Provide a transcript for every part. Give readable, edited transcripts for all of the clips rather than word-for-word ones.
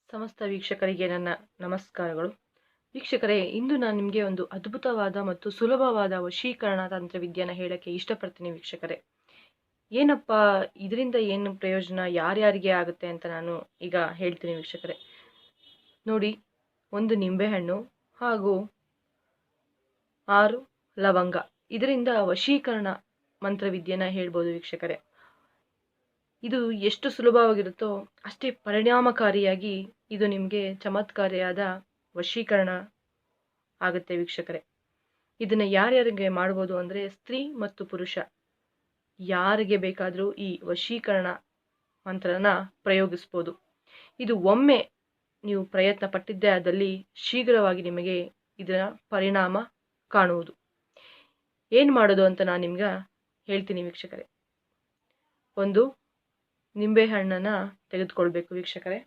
ಸಮಸ್ತ ವೀಕ್ಷಕರಿಗೆ ನನ್ನ ನಮಸ್ಕಾರಗಳು. ವೀಕ್ಷಕರೇ, ಇಂದು ನಾನು ನಿಮಗೆ ಒಂದು ಅದ್ಭುತವಾದ ಮತ್ತು ಸುಲಭವಾದ ವಶೀಕರಣ ತಂತ್ರವಿದ್ಯೆಯನ್ನು ಹೇಳಕ್ಕೆ ಇಷ್ಟಪಡ್ತೀನಿ ವೀಕ್ಷಕರೇ. ಏನಪ್ಪ ಇದರಿಂದ ಏನು ಪ್ರಯೋಜನ, ಯಾರ್ಯಾರಿಗೆ ಆಗುತ್ತೆ ಅಂತ ನಾನು ಈಗ ಹೇಳ್ತೀನಿ ವೀಕ್ಷಕರೇ. ನೋಡಿ, ಒಂದು ನಿಂಬೆಹಣ್ಣು ಹಾಗೂ 6 ಲವಂಗ, ಇದರಿಂದ ವಶೀಕರಣ ಮಂತ್ರವಿದ್ಯೆನ ಹೇಳ್ಬೋದು ವೀಕ್ಷಕರೇ. ಇದು ಎಷ್ಟು ಸುಲಭವಾಗಿರುತ್ತೋ ಅಷ್ಟೇ ಪರಿಣಾಮಕಾರಿಯಾಗಿ ಇದು ನಿಮಗೆ ಚಮತ್ಕಾರಿಯಾದ ವಶೀಕರಣ ಆಗುತ್ತೆ ವೀಕ್ಷಕರೇ. ಇದನ್ನು ಯಾರ್ಯಾರಿಗೆ ಮಾಡ್ಬೋದು ಅಂದರೆ ಸ್ತ್ರೀ ಮತ್ತು ಪುರುಷ ಯಾರಿಗೆ ಬೇಕಾದರೂ ಈ ವಶೀಕರಣ ಮಂತ್ರನ ಪ್ರಯೋಗಿಸ್ಬೋದು. ಇದು ಒಮ್ಮೆ ನೀವು ಪ್ರಯತ್ನ ಪಟ್ಟಿದ್ದೇ ಆದಲ್ಲಿ ಶೀಘ್ರವಾಗಿ ನಿಮಗೆ ಇದರ ಪರಿಣಾಮ ಕಾಣುವುದು. ಏನು ಮಾಡೋದು ಅಂತ ನಾನು ನಿಮ್ಗೆ ಹೇಳ್ತೀನಿ ವೀಕ್ಷಕರೇ. ಒಂದು ನಿಂಬೆಹಣ್ಣನ್ನು ತೆಗೆದುಕೊಳ್ಬೇಕು ವೀಕ್ಷಕರೇ.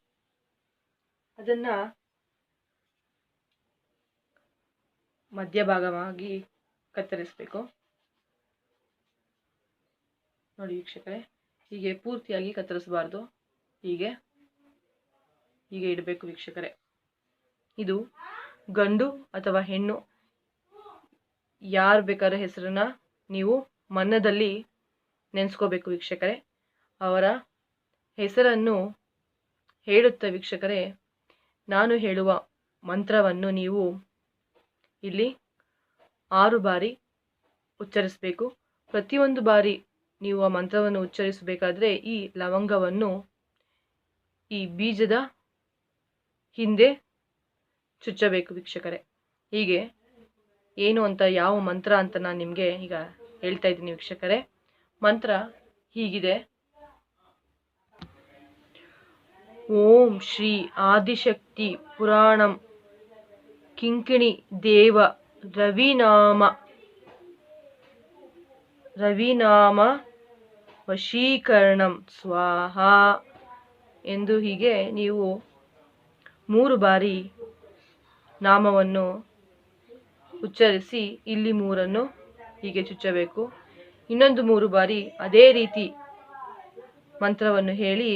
ಅದನ್ನು ಮಧ್ಯಭಾಗವಾಗಿ ಕತ್ತರಿಸಬೇಕು. ನೋಡಿ ವೀಕ್ಷಕರೇ, ಹೀಗೆ ಪೂರ್ತಿಯಾಗಿ ಕತ್ತರಿಸಬಾರ್ದು, ಹೀಗೆ ಇಡಬೇಕು ವೀಕ್ಷಕರೇ. ಇದು ಗಂಡು ಅಥವಾ ಹೆಣ್ಣು ಯಾರು ಬೇಕಾದ ಹೆಸರನ್ನ ನೀವು ಮನ್ನದಲ್ಲಿ ನೆನೆಸ್ಕೋಬೇಕು ವೀಕ್ಷಕರೇ. ಅವರ ಹೆಸರನ್ನು ಹೇಳುತ್ತಾ ವೀಕ್ಷಕರೇ, ನಾನು ಹೇಳುವ ಮಂತ್ರವನ್ನು ನೀವು ಇಲ್ಲಿ 6 ಬಾರಿ ಉಚ್ಚರಿಸಬೇಕು. ಪ್ರತಿಯೊಂದು ಬಾರಿ ನೀವು ಆ ಮಂತ್ರವನ್ನು ಉಚ್ಚರಿಸಬೇಕಾದ್ರೆ ಈ ಲವಂಗವನ್ನು ಈ ಬೀಜದ ಹಿಂದೆ ಚುಚ್ಚಬೇಕು ವೀಕ್ಷಕರೇ. ಹೀಗೆ ಏನು ಅಂತ, ಯಾವ ಮಂತ್ರ ಅಂತ ನಾನು ನಿಮಗೆ ಈಗ ಹೇಳ್ತಾ ಇದ್ದೀನಿ ವೀಕ್ಷಕರೇ. ಮಂತ್ರ ಹೀಗಿದೆ: ಓಂ ಶ್ರೀ ಆದಿಶಕ್ತಿ ಪುರಾಣಂ ಕಿಂಕಿಣಿ ದೇವ ರವಿನಾಮ ವಶೀಕರಣಂ ಸ್ವಾಹ ಎಂದು ಹೀಗೆ ನೀವು 3 ಬಾರಿ ನಾಮವನ್ನು ಉಚ್ಚರಿಸಿ ಇಲ್ಲಿ 3 ಹೀಗೆ ಚುಚ್ಚಬೇಕು. ಇನ್ನೊಂದು 3 ಬಾರಿ ಅದೇ ರೀತಿ ಮಂತ್ರವನ್ನು ಹೇಳಿ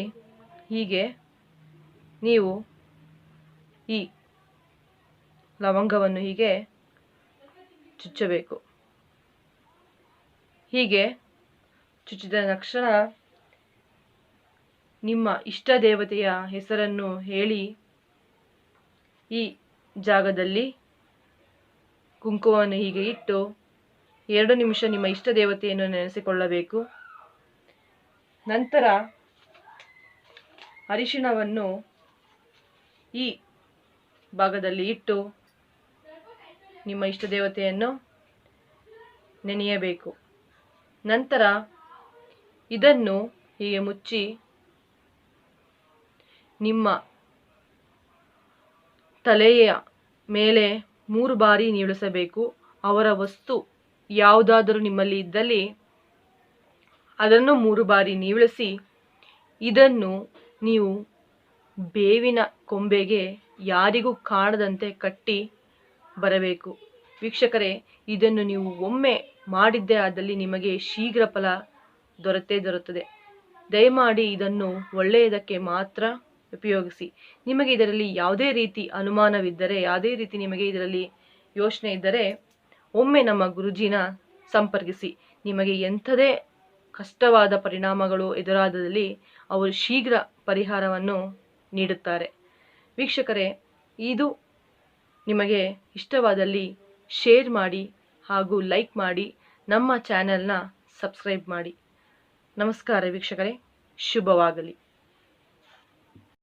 ಹೀಗೆ ನೀವು ಈ ಲವಂಗವನ್ನು ಹೀಗೆ ಚುಚ್ಚಬೇಕು. ಹೀಗೆ ಚುಚ್ಚಿದ ತಕ್ಷಣ ನಿಮ್ಮ ಇಷ್ಟ ದೇವತೆಯ ಹೆಸರನ್ನು ಹೇಳಿ ಈ ಜಾಗದಲ್ಲಿ ಕುಂಕುಮವನ್ನು ಹೀಗೆ ಇಟ್ಟು 2 ನಿಮಿಷ ನಿಮ್ಮ ಇಷ್ಟ ದೇವತೆಯನ್ನು ನೆನೆಸಿಕೊಳ್ಳಬೇಕು. ನಂತರ ಅರಿಶಿಣವನ್ನು ಈ ಭಾಗದಲ್ಲಿ ಇಟ್ಟು ನಿಮ್ಮ ಇಷ್ಟ ದೇವತೆಯನ್ನು ನೆನೆಯಬೇಕು. ನಂತರ ಇದನ್ನು ಹೀಗೆ ಮುಚ್ಚಿ ನಿಮ್ಮ ತಲೆಯ ಮೇಲೆ 3 ಬಾರಿ ನೀಳಿಸಬೇಕು. ಅವರ ವಸ್ತು ಯಾವುದಾದರೂ ನಿಮ್ಮಲ್ಲಿ ಇದ್ದಲ್ಲಿ ಅದನ್ನು 3 ಬಾರಿ ನೀಳಿಸಿ ಇದನ್ನು ನೀವು ಬೇವಿನ ಕೊಂಬೆಗೆ ಯಾರಿಗೂ ಕಾಣದಂತೆ ಕಟ್ಟಿ ಬರಬೇಕು ವೀಕ್ಷಕರೇ. ಇದನ್ನು ನೀವು ಒಮ್ಮೆ ಮಾಡಿದ್ದೇ ಆದಲ್ಲಿ ನಿಮಗೆ ಶೀಘ್ರ ಫಲ ದೊರೆಯುತ್ತದೆ. ದಯಮಾಡಿ ಇದನ್ನು ಒಳ್ಳೆಯದಕ್ಕೆ ಮಾತ್ರ ಉಪಯೋಗಿಸಿ. ನಿಮಗೆ ಇದರಲ್ಲಿ ಯಾವುದೇ ರೀತಿ ಅನುಮಾನವಿದ್ದರೆ, ಯಾವುದೇ ರೀತಿ ನಿಮಗೆ ಇದರಲ್ಲಿ ಯೋಚನೆ ಇದ್ದರೆ ಒಮ್ಮೆ ನಮ್ಮ ಗುರುಜಿನ ಸಂಪರ್ಕಿಸಿ. ನಿಮಗೆ ಎಂಥದೇ ಕಷ್ಟವಾದ ಪರಿಣಾಮಗಳು ಎದುರಾದಲ್ಲಿ ಅವರು ಶೀಘ್ರ ಪರಿಹಾರವನ್ನು ನೀಡುತ್ತಾರೆ ವೀಕ್ಷಕರೇ. ಇದು ನಿಮಗೆ ಇಷ್ಟವಾದಲ್ಲಿ ಶೇರ್ ಮಾಡಿ ಹಾಗೂ ಲೈಕ್ ಮಾಡಿ, ನಮ್ಮ ಚಾನೆಲ್ನ ಸಬ್ಸ್ಕ್ರೈಬ್ ಮಾಡಿ. ನಮಸ್ಕಾರ ವೀಕ್ಷಕರೇ, ಶುಭವಾಗಲಿ.